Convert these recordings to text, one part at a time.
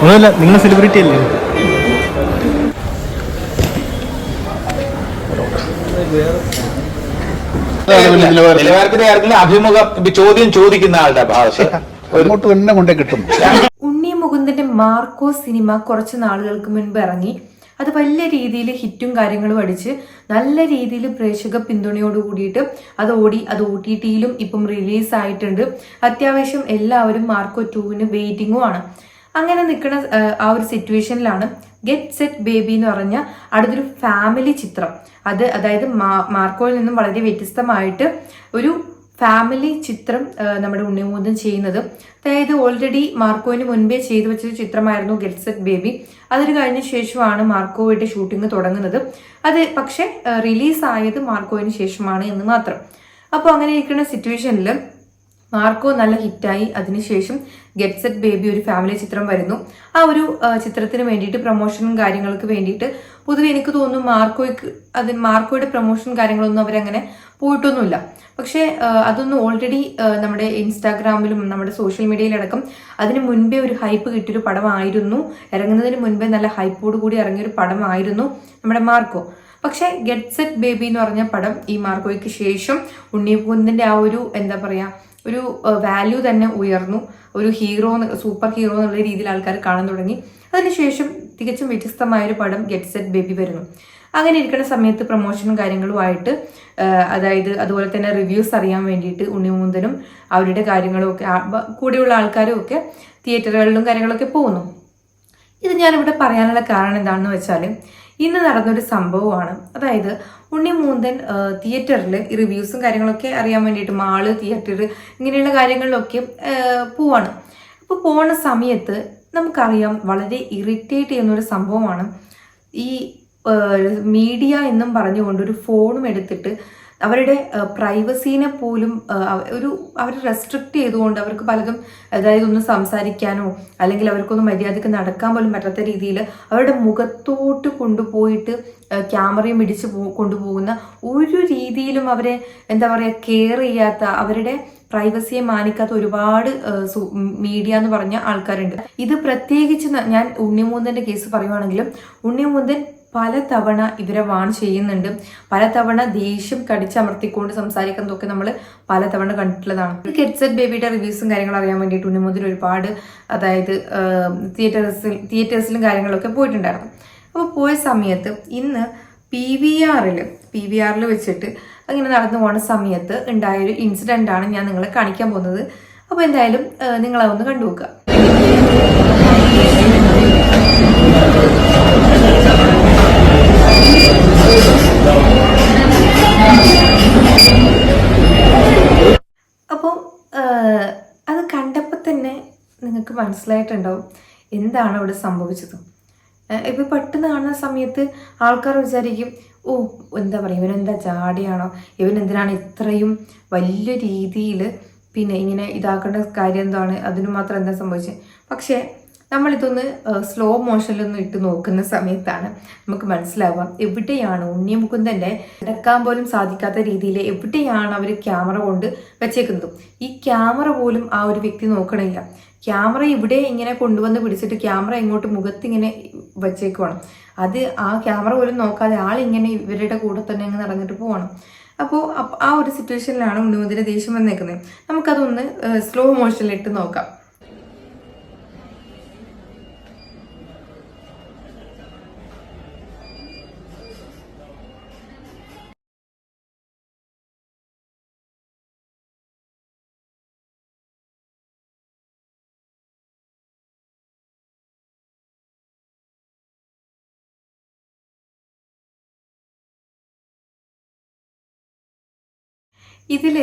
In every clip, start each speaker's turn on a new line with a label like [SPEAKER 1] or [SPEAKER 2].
[SPEAKER 1] ഒന്നുമില്ല, നിങ്ങൾ സെലിബ്രിറ്റി അല്ലേ?
[SPEAKER 2] നിലവാരത്തിന് ചോദ്യം ചോദിക്കുന്ന ആളുടെ
[SPEAKER 3] അങ്ങോട്ട് തന്നെ കൊണ്ടേ കിട്ടും.
[SPEAKER 4] ഉണ്ണി മുകുന്ദന്റെ മാർക്കോ സിനിമ കുറച്ച് നാളുകൾക്ക് മുൻപ് ഇറങ്ങി. അത് വലിയ രീതിയിൽ ഹിറ്റും കാര്യങ്ങളും അടിച്ച് നല്ല രീതിയിൽ പ്രേക്ഷക പിന്തുണയോട് കൂടിയിട്ട് അത് OTT-യിലും ഇപ്പം റിലീസ് ആയിട്ടുണ്ട്. അത്യാവശ്യം എല്ലാവരും മാർക്കോ 2-ന് വെയിറ്റിംഗും ആണ്. അങ്ങനെ നിൽക്കുന്ന ആ ഒരു സിറ്റുവേഷനിലാണ് ഗെറ്റ് സെറ്റ് ബേബി എന്ന് പറഞ്ഞ അടുത്തൊരു ഫാമിലി ചിത്രം. അതായത് മാർക്കോയിൽ നിന്നും വളരെ വ്യത്യസ്തമായിട്ട് ഒരു ഫാമിലി ചിത്രം നമ്മുടെ ഉണ്ണി മുകുന്ദൻ ചെയ്യുന്നത്. അതായത് ഓൾറെഡി മാർക്കോവിന് മുൻപേ ചെയ്തു വെച്ചൊരു ചിത്രമായിരുന്നു ഗെറ്റ് സെറ്റ് ബേബി. അതൊരു കഴിഞ്ഞ ശേഷമാണ് മാർക്കോയുടെ ഷൂട്ടിംഗ് തുടങ്ങുന്നത്. അത് പക്ഷെ റിലീസ് ആയത് മാർക്കോവിന് ശേഷമാണ് എന്ന് മാത്രം. അപ്പോൾ അങ്ങനെ ഇരിക്കുന്ന സിറ്റുവേഷനിൽ മാർക്കോ നല്ല ഹിറ്റായി. അതിനുശേഷം ഗെറ്റ് സെറ്റ് ബേബി ഒരു ഫാമിലി ചിത്രം വരുന്നു. ആ ഒരു ചിത്രത്തിന് വേണ്ടിയിട്ട് പ്രൊമോഷനും കാര്യങ്ങൾക്ക് വേണ്ടിയിട്ട് പൊതുവെ എനിക്ക് തോന്നുന്നു മാർക്കോയുടെ പ്രൊമോഷൻ കാര്യങ്ങളൊന്നും അവരങ്ങനെ പോയിട്ടൊന്നുമില്ല. പക്ഷേ അതൊന്നും ഓൾറെഡി നമ്മുടെ ഇൻസ്റ്റാഗ്രാമിലും നമ്മുടെ സോഷ്യൽ മീഡിയയിലടക്കം അതിന് മുൻപേ ഒരു ഹൈപ്പ് കിട്ടിയൊരു പടമായിരുന്നു. ഇറങ്ങുന്നതിന് മുൻപേ നല്ല ഹൈപ്പോട് കൂടി ഇറങ്ങിയൊരു പടമായിരുന്നു നമ്മുടെ മാർക്കോ. പക്ഷെ ഗെറ്റ് സെറ്റ് ബേബി എന്ന് പറഞ്ഞ പടം ഈ മാർക്കോയ്ക്ക് ശേഷം ഉണ്ണി മുകുന്ദന്റെ ആ ഒരു ഒരു വാല്യൂ തന്നെ ഉയർന്നു. ഒരു സൂപ്പർ ഹീറോ എന്നുള്ള രീതിയിൽ ആൾക്കാർ കാണാൻ തുടങ്ങി. അതിനുശേഷം തികച്ചും വ്യത്യസ്തമായൊരു പടം ഗെറ്റ് സെറ്റ് ബേബി വരുന്നു. അങ്ങനെ ഇരിക്കുന്ന സമയത്ത് പ്രൊമോഷനും കാര്യങ്ങളുമായിട്ട് അതായത് അതുപോലെ തന്നെ റിവ്യൂസ് അറിയാൻ വേണ്ടിയിട്ട് ഉണ്ണി മുകുന്ദനും അവരുടെ കാര്യങ്ങളും ഒക്കെ കൂടെയുള്ള ആൾക്കാരും ഒക്കെ തിയേറ്ററുകളിലും കാര്യങ്ങളൊക്കെ പോകുന്നു. ഇത് ഞാനിവിടെ പറയാനുള്ള കാരണം എന്താണെന്ന് വെച്ചാൽ ഇന്ന് നടന്നൊരു സംഭവമാണ്. അതായത് ഉണ്ണി മുകുന്ദൻ തിയേറ്ററിൽ ഈ റിവ്യൂസും കാര്യങ്ങളൊക്കെ അറിയാൻ വേണ്ടിയിട്ട് മാള്, തിയേറ്റർ ഇങ്ങനെയുള്ള കാര്യങ്ങളിലൊക്കെ പോവാണ്. അപ്പോൾ പോകുന്ന സമയത്ത് നമുക്കറിയാം വളരെ ഇറിറ്റേറ്റ് ചെയ്യുന്നൊരു സംഭവമാണ് ഈ മീഡിയ എന്നും പറഞ്ഞുകൊണ്ട് ഒരു ഫോണും എടുത്തിട്ട് അവരുടെ പ്രൈവസീനെ പോലും അവർ റെസ്ട്രിക്റ്റ് ചെയ്തുകൊണ്ട് അവർക്ക് പലതും അതായത് ഒന്ന് സംസാരിക്കാനോ അല്ലെങ്കിൽ അവർക്കൊന്നും മര്യാദയ്ക്ക് നടക്കാൻ പോലും പറ്റാത്ത രീതിയിൽ അവരുടെ മുഖത്തോട്ട് കൊണ്ടുപോയിട്ട് ക്യാമറയും ഇടിച്ച് കൊണ്ടുപോകുന്ന ഒരു രീതിയിലും അവരെ കെയർ ചെയ്യാത്ത, അവരുടെ പ്രൈവസിയെ മാനിക്കാത്ത ഒരുപാട് മീഡിയ എന്ന് പറഞ്ഞ ആൾക്കാരുണ്ട്. ഇത് പ്രത്യേകിച്ച് ഞാൻ ഉണ്ണി മുകുന്ദന്റെ കേസ് പറയുവാണെങ്കിലും ഉണ്ണി മുകുന്ദൻ പലതവണ ഇവരെ വാൺ ചെയ്യുന്നുണ്ട്. പലതവണ ദേഷ്യം കടിച്ചമർത്തിക്കൊണ്ട് സംസാരിക്കുന്നതൊക്കെ നമ്മൾ പലതവണ കണ്ടിട്ടുള്ളതാണ്. ഗെറ്റ് സെറ്റ് ബേബിയുടെ റിവ്യൂസും കാര്യങ്ങളും അറിയാൻ വേണ്ടിയിട്ട് ഉണ്ണി മുകുന്ദൻ ഒരുപാട് അതായത് തിയേറ്റേഴ്സിലും കാര്യങ്ങളൊക്കെ പോയിട്ടുണ്ടായിരുന്നു. അപ്പോൾ പോയ സമയത്ത് ഇന്ന് PVR വെച്ചിട്ട് അങ്ങനെ നടന്നു പോകുന്ന സമയത്ത് ഉണ്ടായൊരു ഇൻസിഡൻ്റ് ആണ് ഞാൻ നിങ്ങളെ കാണിക്കാൻ പോകുന്നത്. അപ്പോൾ എന്തായാലും നിങ്ങളതൊന്ന് കണ്ടുനോക്കുക. അപ്പോൾ അത് കണ്ടപ്പോൾ തന്നെ നിങ്ങൾക്ക് മനസ്സിലായിട്ടുണ്ടാവും എന്താണ് അവിടെ സംഭവിച്ചത്. ഇപ്പം പെട്ടെന്ന് കാണുന്ന സമയത്ത് ആൾക്കാർ വിചാരിക്കും, ഇവനെന്താ ജാടിയാണോ, ഇവനെന്തിനാണ് ഇത്രയും വലിയ രീതിയിൽ പിന്നെ ഇങ്ങനെ ഇതാക്കേണ്ട കാര്യം എന്താണ്, അതിന് മാത്രം എന്താ സംഭവിച്ചത്. പക്ഷേ നമ്മളിതൊന്ന് സ്ലോ മോഷനിലൊന്ന് ഇട്ട് നോക്കുന്ന സമയത്താണ് നമുക്ക് മനസ്സിലാവുക എവിടെയാണ് ഉണ്ണി മുകുന്ദൻ്റെ നടക്കാൻ പോലും സാധിക്കാത്ത രീതിയിൽ എവിടെയാണ് അവർ ക്യാമറ കൊണ്ട് വെച്ചേക്കുന്നത്. ഈ ക്യാമറ പോലും ആ ഒരു വ്യക്തി നോക്കണില്ല. ക്യാമറ ഇവിടെ ഇങ്ങനെ കൊണ്ടുവന്ന് പിടിച്ചിട്ട് ക്യാമറ ഇങ്ങോട്ട് മുഖത്തിങ്ങനെ വെച്ചേക്കുവാണ്. അത് ആ ക്യാമറ പോലും നോക്കാതെ ആളിങ്ങനെ ഇവരുടെ കൂടെ തന്നെ അങ്ങ് നടന്നിട്ട് പോവാണ്. അപ്പോൾ ആ ഒരു സിറ്റുവേഷനിലാണ് ഉണ്ണി മുകുന്ദൻ്റെ ദേഷ്യം വന്നേക്കുന്നത്. നമുക്കതൊന്ന് സ്ലോ മോഷനിലിട്ട് നോക്കാം. ഇതിൽ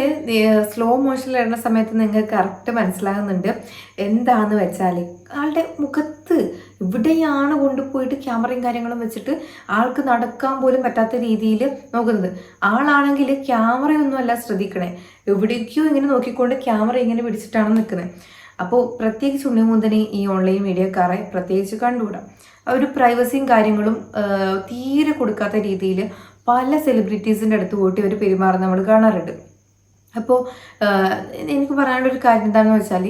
[SPEAKER 4] സ്ലോ മോഷനിൽ ഇടുന്ന സമയത്ത് നിങ്ങൾക്ക് കറക്റ്റ് മനസ്സിലാകുന്നുണ്ട് എന്താണെന്ന് വെച്ചാൽ ആളുടെ മുഖത്ത് ഇവിടെയാണ് കൊണ്ടുപോയിട്ട് ക്യാമറയും കാര്യങ്ങളും വെച്ചിട്ട് ആൾക്ക് നടക്കാൻ പോലും പറ്റാത്ത രീതിയിൽ നോക്കുന്നത്. ആളാണെങ്കിൽ ക്യാമറയൊന്നുമല്ല ശ്രദ്ധിക്കണേ, എവിടേക്കോ ഇങ്ങനെ നോക്കിക്കൊണ്ട് ക്യാമറ ഇങ്ങനെ പിടിച്ചിട്ടാണ് നിൽക്കുന്നത്. അപ്പോൾ പ്രത്യേകിച്ച് ഉണ്ണി മുകുന്ദനെ ഈ ഓൺലൈൻ മീഡിയക്കാരെ പ്രത്യേകിച്ച് കണ്ടുകൂടാം. ഒരു പ്രൈവസിയും കാര്യങ്ങളും തീരെ കൊടുക്കാത്ത രീതിയിൽ പല സെലിബ്രിറ്റീസിൻ്റെ അടുത്ത് പോയിട്ട് ഇവർ പെരുമാറുന്ന നമ്മൾ കാണാറുണ്ട്. അപ്പോൾ എനിക്ക് പറയാനുള്ളൊരു കാര്യം എന്താണെന്ന് വെച്ചാൽ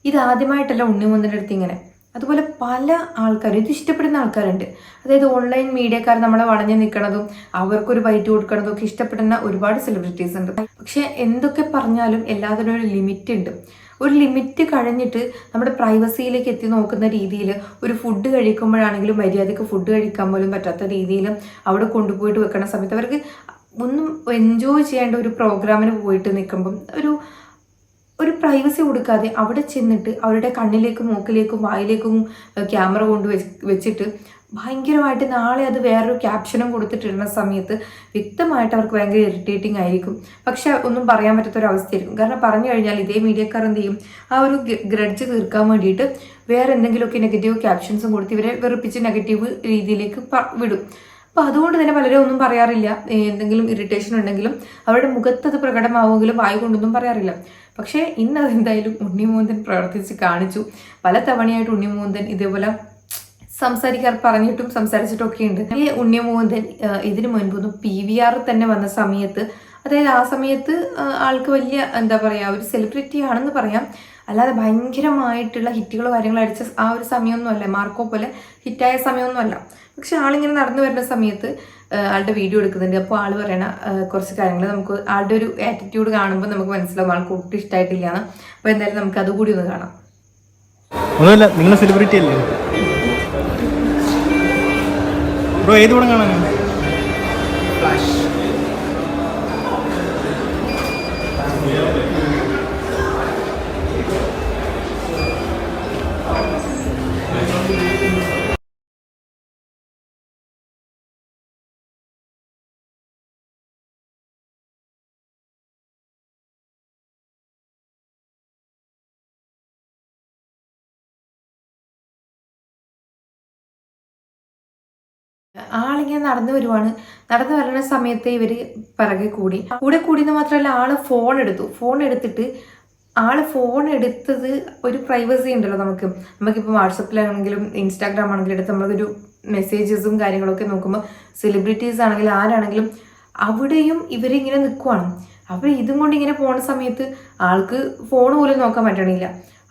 [SPEAKER 4] ഇതാദ്യമായിട്ടല്ല ഉണ്ണി മുകുന്ദൻ്റെ അടുത്ത് ഇങ്ങനെ. അതുപോലെ പല ആൾക്കാരും ഇത് ഇഷ്ടപ്പെടുന്ന ആൾക്കാരുണ്ട്. അതായത് ഓൺലൈൻ മീഡിയക്കാർ നമ്മളെ വളഞ്ഞു നിൽക്കണതും അവർക്കൊരു ബൈറ്റ് കൊടുക്കണതും ഒക്കെ ഇഷ്ടപ്പെടുന്ന ഒരുപാട് സെലിബ്രിറ്റീസ് ഉണ്ട്. പക്ഷെ എന്തൊക്കെ പറഞ്ഞാലും എല്ലാത്തിനും ഒരു ലിമിറ്റ് ഉണ്ട്. ഒരു ലിമിറ്റ് കഴിഞ്ഞിട്ട് നമ്മുടെ പ്രൈവസിയിലേക്ക് എത്തി നോക്കുന്ന രീതിയിൽ ഒരു ഫുഡ് കഴിക്കുമ്പോഴാണെങ്കിലും മര്യാദയ്ക്ക് ഫുഡ് കഴിക്കാൻ പോലും പറ്റാത്ത രീതിയിൽ അവിടെ കൊണ്ടുപോയിട്ട് വെക്കുന്ന സമയത്ത് അവർക്ക് ഒന്നും എൻജോയ് ചെയ്യേണ്ട ഒരു പ്രോഗ്രാമിന് പോയിട്ട് നിൽക്കുമ്പം ഒരു പ്രൈവസി കൊടുക്കാതെ അവിടെ ചെന്നിട്ട് അവരുടെ കണ്ണിലേക്കും മൂക്കിലേക്കും വായിലേക്കും ക്യാമറ കൊണ്ട് വെച്ചിട്ട് ഭയങ്കരമായിട്ട് നാളെ അത് വേറൊരു ക്യാപ്ഷനും കൊടുത്തിട്ടിടുന്ന സമയത്ത് വ്യക്തമായിട്ട് അവർക്ക് ഭയങ്കര ഇറിറ്റേറ്റിംഗ് ആയിരിക്കും. പക്ഷെ ഒന്നും പറയാൻ പറ്റാത്തൊരവസ്ഥയായിരിക്കും. കാരണം പറഞ്ഞു കഴിഞ്ഞാൽ ഇതേ മീഡിയക്കാർ എന്ത് ചെയ്യും, ആ ഒരു ഗ്രഡ്ജ് തീർക്കാൻ വേണ്ടിയിട്ട് വേറെ എന്തെങ്കിലുമൊക്കെ നെഗറ്റീവ് ക്യാപ്ഷൻസും കൊടുത്ത് ഇവരെ വെറുപ്പിച്ച് നെഗറ്റീവ് രീതിയിലേക്ക് വിടും. അപ്പോൾ അതുകൊണ്ട് തന്നെ പലരും ഒന്നും പറയാറില്ല. എന്തെങ്കിലും ഇറിറ്റേഷൻ ഉണ്ടെങ്കിലും അവരുടെ മുഖത്ത് അത് പ്രകടമാവുമെങ്കിലും വായു കൊണ്ടൊന്നും പറയാറില്ല. പക്ഷേ ഇന്ന് അതെന്തായാലും ഉണ്ണിമൂന്തൻ പ്രവർത്തിച്ച് കാണിച്ചു. പല തവണയായിട്ട് ഉണ്ണിമൂന്തൻ ഇതേപോലെ പറഞ്ഞിട്ടും സംസാരിച്ചിട്ടൊക്കെ ഉണ്ട്. ഈ ഉണ്ണിമൂന്തൻ ഇതിനു മുൻപൊന്നും PVR തന്നെ വന്ന സമയത്ത്, അതായത് ആ സമയത്ത് ആൾക്ക് വലിയ എന്താ പറയുക ഒരു സെലിബ്രിറ്റി ആണെന്ന് പറയാം, അല്ലാതെ ഭയങ്കരമായിട്ടുള്ള ഹിറ്റുകൾ കാര്യങ്ങൾ അടിച്ച ആ ഒരു സമയമൊന്നുമല്ല, മാർക്കോ പോലെ ഹിറ്റായ സമയമൊന്നുമല്ല. പക്ഷെ ആളിങ്ങനെ നടന്നു വരുന്ന സമയത്ത് ആളുടെ വീഡിയോ എടുക്കുന്നുണ്ട്. അപ്പോൾ ആൾ പറയണ കുറച്ച് കാര്യങ്ങൾ നമുക്ക് ആളുടെ ഒരു ആറ്റിറ്റ്യൂഡ് കാണുമ്പോൾ നമുക്ക് മനസ്സിലാവും ആൾക്ക് ഒട്ടും ഇഷ്ടമായിട്ടില്ല എന്ന്. അപ്പോൾ എന്തായാലും നമുക്ക് അതുകൂടി ഒന്ന് കാണാം.
[SPEAKER 1] ഒന്നുമില്ല, നിങ്ങൾ സെലിബ്രിറ്റി അല്ലേ ബ്രോ? ഏത് പടം കാണാനാണ്?
[SPEAKER 4] ആളിങ്ങനെ നടന്നു വരുന്ന സമയത്ത് ഇവര് പിറകെ കൂടി എന്ന് മാത്രമല്ല ആള് ഫോൺ എടുത്തിട്ട് ഫോൺ എടുത്തത് ഒരു പ്രൈവസി ഉണ്ടല്ലോ നമുക്കിപ്പോൾ വാട്സപ്പിലാണെങ്കിലും ഇൻസ്റ്റാഗ്രാം ആണെങ്കിലും എടുത്ത് നമ്മളൊരു മെസ്സേജസും കാര്യങ്ങളൊക്കെ നോക്കുമ്പോൾ സെലിബ്രിറ്റീസ് ആണെങ്കിലും ആരാണെങ്കിലും അവിടെയും ഇവരിങ്ങനെ നിൽക്കുവാണ്. അപ്പോൾ ഇതും കൊണ്ട് ഇങ്ങനെ പോണ സമയത്ത് ആൾക്ക് ഫോൺ പോലും നോക്കാൻ പറ്റണില്ല.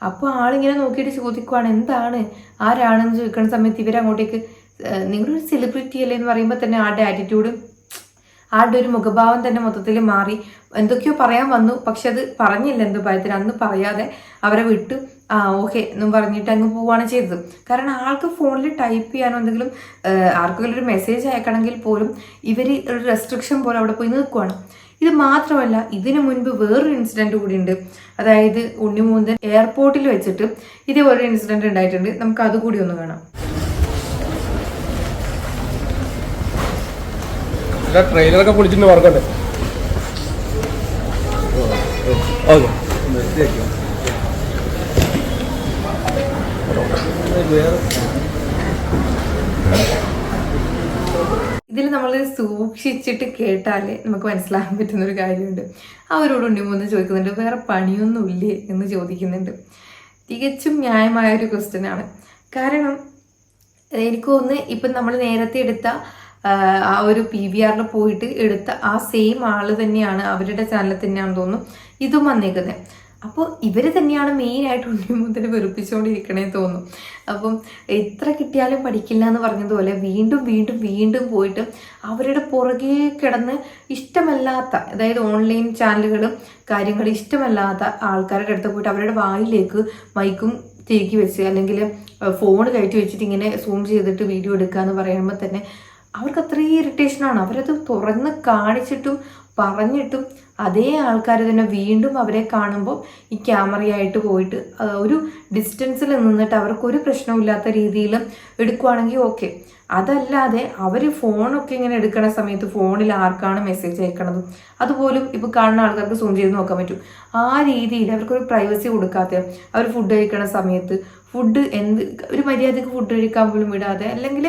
[SPEAKER 4] അപ്പോൾ ആളിങ്ങനെ നോക്കിയിട്ട് ചോദിക്കുവാണ് എന്താണ് ആരാണെന്ന് ചോദിക്കുന്ന സമയത്ത് ഇവരങ്ങോട്ടേക്ക് നിങ്ങളൊരു സെലിബ്രിറ്റി അല്ലേ എന്ന് പറയുമ്പോൾ തന്നെ ആളുടെ ആറ്റിറ്റ്യൂഡ്, ആളുടെ ഒരു മുഖഭാവം തന്നെ മൊത്തത്തിൽ മാറി. എന്തൊക്കെയോ പറയാൻ വന്നു, പക്ഷെ അത് പറഞ്ഞില്ല. എന്തോ ഭയത്തിന് അന്ന് പറയാതെ അവരെ വിട്ടു ഓക്കെ എന്നും പറഞ്ഞിട്ട് അങ്ങ് പോവുകയാണ് ചെയ്തത്. കാരണം ആൾക്ക് ഫോണിൽ ടൈപ്പ് ചെയ്യാനോ എന്തെങ്കിലും ആർക്കെങ്കിലും ഒരു മെസ്സേജ് അയക്കണമെങ്കിൽ പോലും ഇവർ ഒരു റെസ്ട്രിക്ഷൻ പോലെ അവിടെ പോയി നിൽക്കുവാണ്. ഇത് മാത്രമല്ല, ഇതിനു മുൻപ് വേറൊരു ഇൻസിഡന്റ് കൂടി ഉണ്ട്. അതായത് ഉണ്ണിമൂന്തൻ എയർപോർട്ടിൽ വെച്ചിട്ട് ഇതേപോലൊരു ഇൻസിഡന്റ് ഉണ്ടായിട്ടുണ്ട്. നമുക്ക് അതുകൂടി ഒന്ന് കാണാം.
[SPEAKER 1] ട്രെയിലറൊക്കെ പൊളിച്ചിട്ട് വർക്കുണ്ട്. ഓക്കെ,
[SPEAKER 4] ഇതിൽ നമ്മൾ സൂക്ഷിച്ചിട്ട് കേട്ടാൽ നമുക്ക് മനസ്സിലാക്കാൻ പറ്റുന്ന ഒരു കാര്യമുണ്ട്. അവരോട് ഉണ്ണിമൂന്ന് ചോദിക്കുന്നുണ്ട് വേറെ പണിയൊന്നുമില്ലേ എന്ന് ചോദിക്കുന്നുണ്ട്. തികച്ചും ന്യായമായ ഒരു ക്വസ്റ്റ്യൻ ആണ്. കാരണം എനിക്ക് തോന്നുന്നു ഇപ്പം നമ്മൾ നേരത്തെ എടുത്ത ആ ഒരു PVR പോയിട്ട് എടുത്ത ആ സെയിം ആള് തന്നെയാണ്, അവരുടെ ചാനലിൽ തന്നെയാണെന്ന് തോന്നുന്നു ഇതും വന്നേക്കുന്നത്. അപ്പോൾ ഇവർ തന്നെയാണ് മെയിനായിട്ട് ഉണ്ണിമൂന്തനെ വെറുപ്പിച്ചുകൊണ്ടിരിക്കണേന്ന് തോന്നുന്നു. അപ്പം എത്ര കിട്ടിയാലും പഠിക്കില്ല എന്ന് പറഞ്ഞതുപോലെ വീണ്ടും വീണ്ടും വീണ്ടും പോയിട്ട് അവരുടെ പുറകെ കിടന്ന് ഇഷ്ടമല്ലാത്ത, അതായത് ഓൺലൈൻ ചാനലുകളും കാര്യങ്ങൾ ഇഷ്ടമല്ലാത്ത ആൾക്കാരുടെ അടുത്ത് പോയിട്ട് അവരുടെ വായിലേക്ക് മൈക്കും തിരികെ വെച്ച് അല്ലെങ്കിൽ ഫോൺ കയറ്റി വെച്ചിട്ട് ഇങ്ങനെ സൂം ചെയ്തിട്ട് വീഡിയോ എടുക്കുക എന്ന് പറയുമ്പോൾ തന്നെ അവർക്ക് അത്രയും ഇറിറ്റേഷനാണ്. അവരത് തുറന്ന് കാണിച്ചിട്ടും പറഞ്ഞിട്ടും അതേ ആൾക്കാർ തന്നെ വീണ്ടും അവരെ കാണുമ്പോൾ ഈ ക്യാമറയായിട്ട് പോയിട്ട് ഒരു ഡിസ്റ്റൻസിൽ നിന്നിട്ട് അവർക്കൊരു പ്രശ്നമില്ലാത്ത രീതിയിൽ എടുക്കുവാണെങ്കിൽ ഓക്കെ. അതല്ലാതെ അവർ ഫോണൊക്കെ ഇങ്ങനെ എടുക്കണ സമയത്ത് ഫോണിൽ ആർക്കാണ് മെസ്സേജ് അയക്കണതും അതുപോലും ഇപ്പോൾ കാണുന്ന ആൾക്കാർക്ക് സൂം ചെയ്ത് നോക്കാൻ പറ്റും. ആ രീതിയിൽ അവർക്കൊരു പ്രൈവസി കൊടുക്കാതെ അവർ ഫുഡ് കഴിക്കണ സമയത്ത് ഒരു മര്യാദക്ക് ഫുഡ് കഴിക്കാൻ പോലും വിടാതെ, അല്ലെങ്കിൽ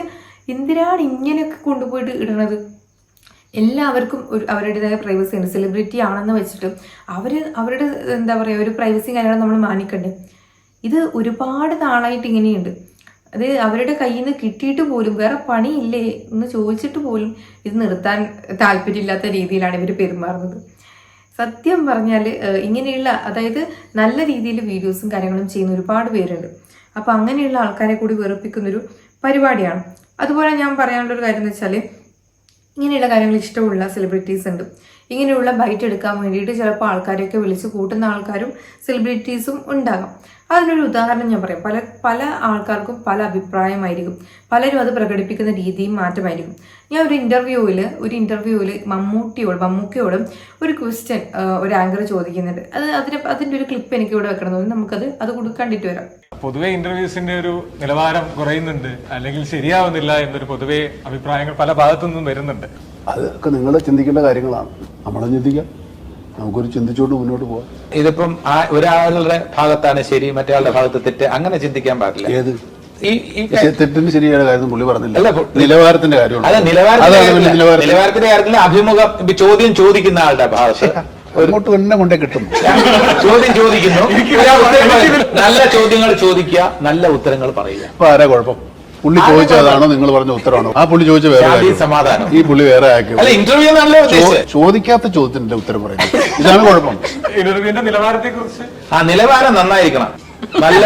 [SPEAKER 4] എന്തിനാണ് ഇങ്ങനെയൊക്കെ കൊണ്ടുപോയിട്ട് ഇടുന്നത്? എല്ലാവർക്കും അവരുടേതായ പ്രൈവസി ഉണ്ട്. സെലിബ്രിറ്റി ആണെന്ന് വെച്ചിട്ട് അവരുടെ എന്താ പറയുക ഒരു പ്രൈവസി കാര്യങ്ങൾ നമ്മൾ മാനിക്കണ്ടേ? ഇത് ഒരുപാട് നാളായിട്ട് ഇങ്ങനെയുണ്ട്. അത് അവരുടെ കയ്യിൽ നിന്ന് കിട്ടിയിട്ട് പോലും വേറെ പണിയില്ലേ എന്ന് ചോദിച്ചിട്ട് പോലും ഇത് നിർത്താൻ താല്പര്യമില്ലാത്ത രീതിയിലാണ് ഇവർ പെരുമാറുന്നത്. സത്യം പറഞ്ഞാൽ ഇങ്ങനെയുള്ള, അതായത് നല്ല രീതിയിൽ വീഡിയോസും കാര്യങ്ങളും ചെയ്യുന്ന ഒരുപാട് പേരുണ്ട്. അപ്പോൾ അങ്ങനെയുള്ള ആൾക്കാരെ കൂടി വെറുപ്പിക്കുന്നൊരു പരിപാടിയാണ്. അതുപോലെ ഞാൻ പറയാനുള്ളൊരു കാര്യം എന്ന് വെച്ചാൽ, ഇങ്ങനെയുള്ള കാര്യങ്ങൾ ഇഷ്ടമുള്ള സെലിബ്രിറ്റീസ് ഉണ്ട്. ഇങ്ങനെയുള്ള ബൈറ്റ് എടുക്കാൻ വേണ്ടിയിട്ട് ചിലപ്പോൾ ആൾക്കാരെയൊക്കെ വിളിച്ച് കൂട്ടുന്ന ആൾക്കാരും സെലിബ്രിറ്റീസും ഉണ്ടാകാം. അതിനൊരു ഉദാഹരണം ഞാൻ പറയാം. പല ആൾക്കാർക്കും പല അഭിപ്രായമായിരിക്കും, പലരും അത് പ്രകടിപ്പിക്കുന്ന രീതിയും മാറ്റമായിരിക്കും. ഞാൻ ഒരു ഇന്റർവ്യൂവിൽ മമ്മൂക്കയോടും ഒരു ക്വസ്റ്റ്യൻ ഒരു ആങ്കർ ചോദിക്കുന്നുണ്ട്. അതിന്റെ ഒരു ക്ലിപ്പ് എനിക്ക് ഇവിടെ വെക്കണം. നമുക്കത് കണ്ടിട്ട് വരാം.
[SPEAKER 5] പൊതുവെ ഇന്റർവ്യൂസിന്റെ ഒരു നിലവാരം കുറയുന്നുണ്ട്, അല്ലെങ്കിൽ ശരിയാവുന്നില്ല എന്നൊരു പൊതുവെ അഭിപ്രായങ്ങൾ പല ഭാഗത്തു നിന്നും വരുന്നുണ്ട്.
[SPEAKER 3] അതൊക്കെ നിങ്ങൾ ചിന്തിക്കേണ്ട കാര്യങ്ങളാണ്. നമ്മളും ചിന്തിക്കാം, നമുക്കൊരു ചിന്തിച്ചുകൊണ്ട് മുന്നോട്ട് പോകാം.
[SPEAKER 2] ഇതിപ്പം ഒരാളുടെ ഭാഗത്താണ് ശരി, മറ്റേ ഭാഗത്ത് തെറ്റ്, അങ്ങനെ ചിന്തിക്കാൻ പാടില്ല.
[SPEAKER 3] ഏത്
[SPEAKER 2] ഈ
[SPEAKER 3] തെറ്റിന് ശരിയായ കാര്യം പുള്ളി പറഞ്ഞില്ല.
[SPEAKER 2] അല്ല,
[SPEAKER 3] നിലവാരത്തിന്റെ കാര്യമാണ്.
[SPEAKER 2] അതെ, നിലവാരത്തിന്റെ കാര്യത്തിൽ അഭിമുഖം ചോദ്യം ചോദിക്കുന്ന ആളുടെ ഭാഗത്ത്
[SPEAKER 3] അങ്ങോട്ട് തന്നെ കൊണ്ടേ കിട്ടും.
[SPEAKER 2] ചോദ്യം ചോദിക്കുന്നു, നല്ല ചോദ്യങ്ങൾ ചോദിക്കുക, നല്ല ഉത്തരങ്ങൾ പറയുക.
[SPEAKER 3] ഇപ്പൊ ആരാ കുഴപ്പം? പുള്ളി ചോദിച്ചതാണോ നിങ്ങൾ പറഞ്ഞ ഉത്തരമാണോ? ആ പുള്ളി ചോദിച്ച വേറെ
[SPEAKER 2] സമാധാനം,
[SPEAKER 3] ഈ പുള്ളി വേറെ ആക്കി.
[SPEAKER 2] അല്ല, ഇന്റർവ്യൂ
[SPEAKER 3] ചോദിക്കാത്ത ചോദ്യത്തിന്റെ ഉത്തരം പറയുന്നത്, ഇതാണ് കുഴപ്പം.
[SPEAKER 5] ഇന്റർവ്യൂവിന്റെ നിലവാരത്തെ കുറിച്ച്
[SPEAKER 2] നിലവാരം നന്നായിരിക്കണം, നല്ല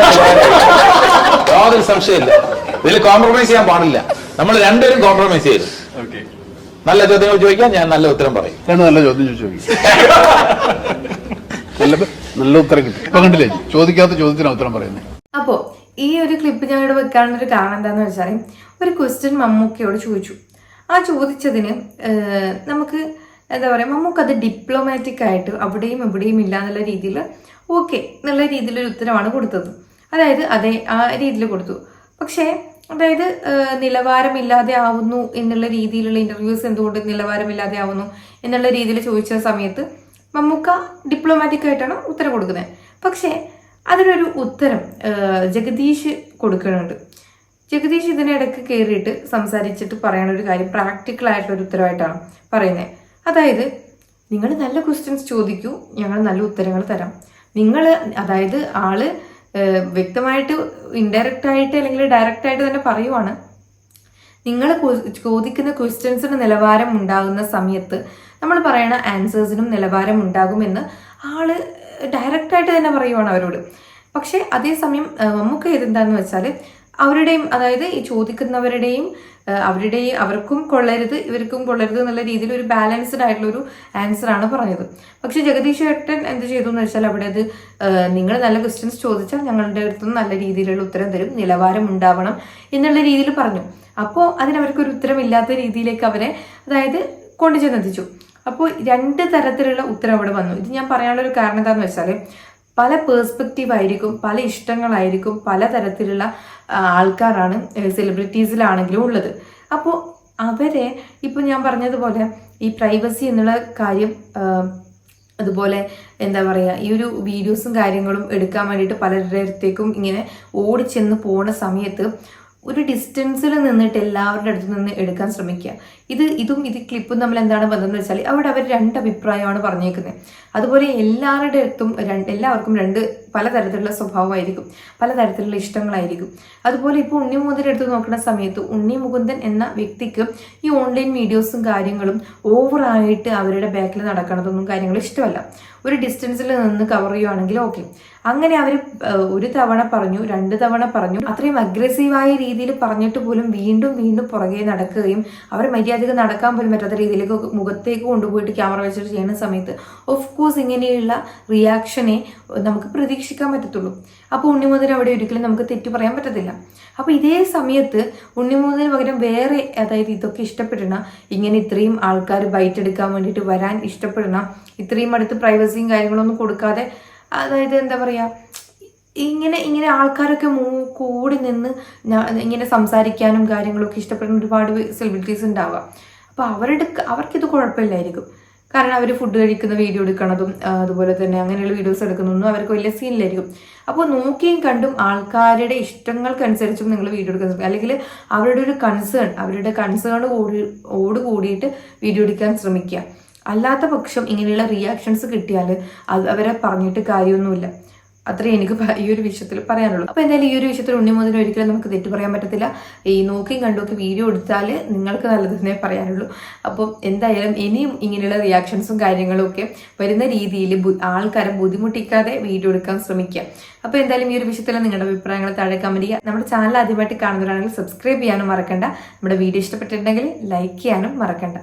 [SPEAKER 2] യാതൊരു സംശയമില്ല. ഇതിൽ കോംപ്രമൈസ് ചെയ്യാൻ പാടില്ല. നമ്മൾ രണ്ടുപേരും കോംപ്രമൈസ് ചെയ്തു. നല്ല ചോദ്യങ്ങൾ ചോദിക്കാം, ഞാൻ നല്ല ഉത്തരം പറയും.
[SPEAKER 3] നല്ല ചോദ്യം ചോദിച്ചു, നല്ല ഉത്തരം കിട്ടും. ഇപ്പൊ കണ്ടില്ലേ, ചോദിക്കാത്ത ചോദ്യത്തിന് ഉത്തരം പറയുന്നത്.
[SPEAKER 4] അപ്പോൾ ഈ ഒരു ക്ലിപ്പ് ഞാൻ ഇവിടെ വെക്കാനുള്ളൊരു കാരണം എന്താണെന്ന് വെച്ചാൽ, ഒരു ക്വസ്റ്റ്യൻ മമ്മൂക്കയോട് ചോദിച്ചു. ആ ചോദിച്ചതിന് നമുക്ക് എന്താ പറയുക, മമ്മൂക്ക അത് ഡിപ്ലോമാറ്റിക് ആയിട്ട് അവിടെയും ഇവിടെയും ഇല്ല എന്നുള്ള രീതിയിൽ ഓക്കെ എന്നുള്ള രീതിയിലൊരു ഉത്തരമാണ് കൊടുത്തത്. അതായത് ആ രീതിയിൽ കൊടുത്തു. പക്ഷേ അതായത് നിലവാരമില്ലാതെ ആവുന്നു എന്നുള്ള രീതിയിലുള്ള ഇന്റർവ്യൂസ് എന്തുകൊണ്ട് നിലവാരമില്ലാതെ ആവുന്നു എന്നുള്ള രീതിയിൽ ചോദിച്ച സമയത്ത് മമ്മൂക്ക ഡിപ്ലോമാറ്റിക് ആയിട്ടാണ് ഉത്തരം കൊടുക്കുന്നത്. പക്ഷേ അതിനൊരു ഉത്തരം ജഗദീഷ് കൊടുക്കുന്നുണ്ട്. ജഗദീഷ് ഇതിനിടയ്ക്ക് കയറിയിട്ട് സംസാരിച്ചിട്ട് പറയുന്ന ഒരു കാര്യം പ്രാക്ടിക്കൽ ആയിട്ടുള്ളൊരു ഉത്തരവായിട്ടാണ് പറയുന്നത്. അതായത്, നിങ്ങൾ നല്ല ക്വസ്റ്റ്യൻസ് ചോദിക്കൂ, ഞങ്ങൾ നല്ല ഉത്തരങ്ങൾ തരാം. അതായത് ആള് വ്യക്തമായിട്ട് ഇൻഡയറക്റ്റ് ആയിട്ട് അല്ലെങ്കിൽ ഡയറക്റ്റ് ആയിട്ട് തന്നെ പറയുവാണ്, നിങ്ങൾ ചോദിക്കുന്ന ക്വസ്റ്റ്യൻസിന് നിലവാരം ഉണ്ടാകുന്ന സമയത്ത് നമ്മൾ പറയുന്ന ആൻസേഴ്സിനും നിലവാരം ഉണ്ടാകുമെന്ന് ആള് ഡയറക്റ്റ് ആയിട്ട് തന്നെ പറയുവാണ് അവരോട്. പക്ഷെ അതേസമയം നമുക്ക് ഇതെന്താന്ന് വെച്ചാൽ, അവരുടെയും അതായത് ഈ ചോദിക്കുന്നവരുടെയും അവർക്കും കൊള്ളരുത് ഇവർക്കും കൊള്ളരുത് എന്നുള്ള രീതിയിൽ ഒരു ബാലൻസ്ഡ് ആയിട്ടുള്ളൊരു ആൻസറാണ് പറഞ്ഞത്. പക്ഷെ ജഗദീഷ് ഏട്ടൻ എന്ത് ചെയ്തു എന്ന് വെച്ചാൽ, അവിടെ അത് നിങ്ങൾ നല്ല ക്വസ്റ്റ്യൻസ് ചോദിച്ചാൽ ഞങ്ങളുടെ അടുത്തുനിന്ന് നല്ല രീതിയിലുള്ള ഉത്തരം തരും, നിലവാരം ഉണ്ടാവണം എന്നുള്ള രീതിയിൽ പറഞ്ഞു. അപ്പോൾ അതിനവർക്കൊരു ഉത്തരമില്ലാത്ത രീതിയിലേക്ക് അവരെ അതായത് കൊണ്ടുചെന്നെത്തിച്ചു. അപ്പോൾ രണ്ട് തരത്തിലുള്ള ഉത്തരം അവിടെ വന്നു. ഇത് ഞാൻ പറയാനുള്ളൊരു കാരണം എന്താണെന്ന് വെച്ചാൽ, പല പേഴ്സ്പെക്റ്റീവ് ആയിരിക്കും, പല ഇഷ്ടങ്ങളായിരിക്കും, പല തരത്തിലുള്ള ആൾക്കാരാണ് സെലിബ്രിറ്റീസിലാണെങ്കിലും ഉള്ളത്. അപ്പോൾ അവരെ ഇപ്പോൾ ഞാൻ പറഞ്ഞതുപോലെ ഈ പ്രൈവസി എന്നുള്ള കാര്യം, അതുപോലെ എന്താ പറയുക, ഈ ഒരു വീഡിയോസും കാര്യങ്ങളും എടുക്കാൻ വേണ്ടിയിട്ട് പലരുടെ അടുത്തേക്കും ഇങ്ങനെ ഓടിച്ചെന്ന് പോകുന്ന സമയത്ത് ഒരു ഡിസ്റ്റൻസിൽ നിന്നിട്ട് എല്ലാവരുടെ അടുത്ത് നിന്ന് എടുക്കാൻ ശ്രമിക്കുക. ഇതും ക്ലിപ്പും തമ്മിൽ എന്താണ് ബന്ധം എന്ന് വെച്ചാൽ, അവിടെ അവർ രണ്ട് അഭിപ്രായമാണ് പറഞ്ഞേക്കുന്നത്. അതുപോലെ എല്ലാവരുടെ അടുത്തും എല്ലാവർക്കും പലതരത്തിലുള്ള സ്വഭാവമായിരിക്കും, പലതരത്തിലുള്ള ഇഷ്ടങ്ങളായിരിക്കും. അതുപോലെ ഇപ്പോൾ ഉണ്ണി മുകുന്ദൻ്റെ അടുത്ത് നോക്കുന്ന സമയത്ത്, ഉണ്ണി മുകുന്ദൻ എന്ന വ്യക്തിക്ക് ഈ ഓൺലൈൻ വീഡിയോസും കാര്യങ്ങളും ഓവറായിട്ട് അവരുടെ ബാക്കിൽ നടക്കണതൊന്നും കാര്യങ്ങളും ഇഷ്ടമല്ല. ഒരു ഡിസ്റ്റൻസിൽ നിന്ന് കവർ ചെയ്യുവാണെങ്കിൽ ഓക്കെ. അങ്ങനെ അവർ ഒരു തവണ പറഞ്ഞു, 2 തവണ പറഞ്ഞു, അത്രയും അഗ്രസീവായ രീതിയിൽ പറഞ്ഞിട്ട് പോലും വീണ്ടും പുറകെ നടക്കുകയും അവർ മര്യാദക്ക് നടക്കാൻ പോലും പറ്റാത്ത രീതിയിലേക്ക് മുഖത്തേക്ക് കൊണ്ടുപോയിട്ട് ക്യാമറ വെച്ചിട്ട് ചെയ്യുന്ന സമയത്ത് ഓഫ് കോഴ്സ് ഇങ്ങനെയുള്ള റിയാക്ഷനെ നമുക്ക് പ്രതീക്ഷിക്കാൻ പറ്റത്തുള്ളൂ. അപ്പോൾ ഉണ്ണിമുതൽ അവിടെ ഒരിക്കലും നമുക്ക് തെറ്റു പറയാൻ പറ്റത്തില്ല. അപ്പോൾ ഇതേ സമയത്ത് ഉണ്ണിമുതലിന് പകരം വേറെ, അതായത് ഇതൊക്കെ ഇഷ്ടപ്പെടുന്ന, ഇങ്ങനെ ഇത്രയും ആൾക്കാർ ബൈറ്റ് എടുക്കാൻ വേണ്ടിയിട്ട് വരാൻ ഇഷ്ടപ്പെടുന്ന, ഇത്രയും അടുത്ത് പ്രൈവസിയും കാര്യങ്ങളൊന്നും കൊടുക്കാതെ, അതായത് എന്താ പറയുക, ഇങ്ങനെ ആൾക്കാരൊക്കെ കൂടി നിന്ന് ഇങ്ങനെ സംസാരിക്കാനും കാര്യങ്ങളൊക്കെ ഇഷ്ടപ്പെടുന്ന ഒരുപാട് സെലിബ്രിറ്റീസ് ഉണ്ടാവുക. അപ്പോൾ അവർക്കിത് കുഴപ്പമില്ലായിരിക്കും. കാരണം അവർ ഫുഡ് കഴിക്കുന്ന വീഡിയോ എടുക്കണതും അതുപോലെ തന്നെ അങ്ങനെയുള്ള വീഡിയോസ് എടുക്കുന്നതൊന്നും അവർക്ക് വലിയ സീനിലായിരിക്കും. അപ്പോൾ നോക്കിയും കണ്ടും ആൾക്കാരുടെ ഇഷ്ടങ്ങൾക്കനുസരിച്ചും നിങ്ങൾ വീഡിയോ എടുക്കാൻ ശ്രമിക്കുക. അല്ലെങ്കിൽ അവരുടെ കൺസേണോട് കൂടിയിട്ട് വീഡിയോ എടുക്കാൻ ശ്രമിക്കുക. അല്ലാത്ത പക്ഷം ഇങ്ങനെയുള്ള റിയാക്ഷൻസ് കിട്ടിയാൽ അവരെ പറഞ്ഞിട്ട് കാര്യമൊന്നുമില്ല. അത്രയും എനിക്ക് ഈ ഒരു വിഷയത്തിൽ പറയാനുള്ളൂ. അപ്പോൾ എന്തായാലും ഈ ഒരു വിഷയത്തിൽ ഉണ്ണിമുതൽ ഒരിക്കലും നമുക്ക് തെറ്റു പറയാൻ പറ്റത്തില്ല. ഈ നോക്കിയും കണ്ടുമൊക്കെ വീഡിയോ എടുത്താൽ നിങ്ങൾക്ക് നല്ലതെന്നേ പറയാനുള്ളൂ. അപ്പം എന്തായാലും ഇനിയും ഇങ്ങനെയുള്ള റിയാക്ഷൻസും കാര്യങ്ങളും ഒക്കെ വരുന്ന രീതിയിൽ ആൾക്കാരെ ബുദ്ധിമുട്ടിക്കാതെ വീഡിയോ എടുക്കാൻ ശ്രമിക്കുക. അപ്പോൾ എന്തായാലും ഈ ഒരു വിഷയത്തിൽ നിങ്ങളുടെ അഭിപ്രായങ്ങൾ താഴെ കമന്റ് ചെയ്യുക. നമ്മുടെ ചാനൽ ആദ്യമായിട്ട് കാണുന്നവരാണെങ്കിൽ സബ്സ്ക്രൈബ് ചെയ്യാനും മറക്കണ്ട. നമ്മുടെ വീഡിയോ ഇഷ്ടപ്പെട്ടിട്ടുണ്ടെങ്കിൽ ലൈക്ക് ചെയ്യാനും മറക്കണ്ട.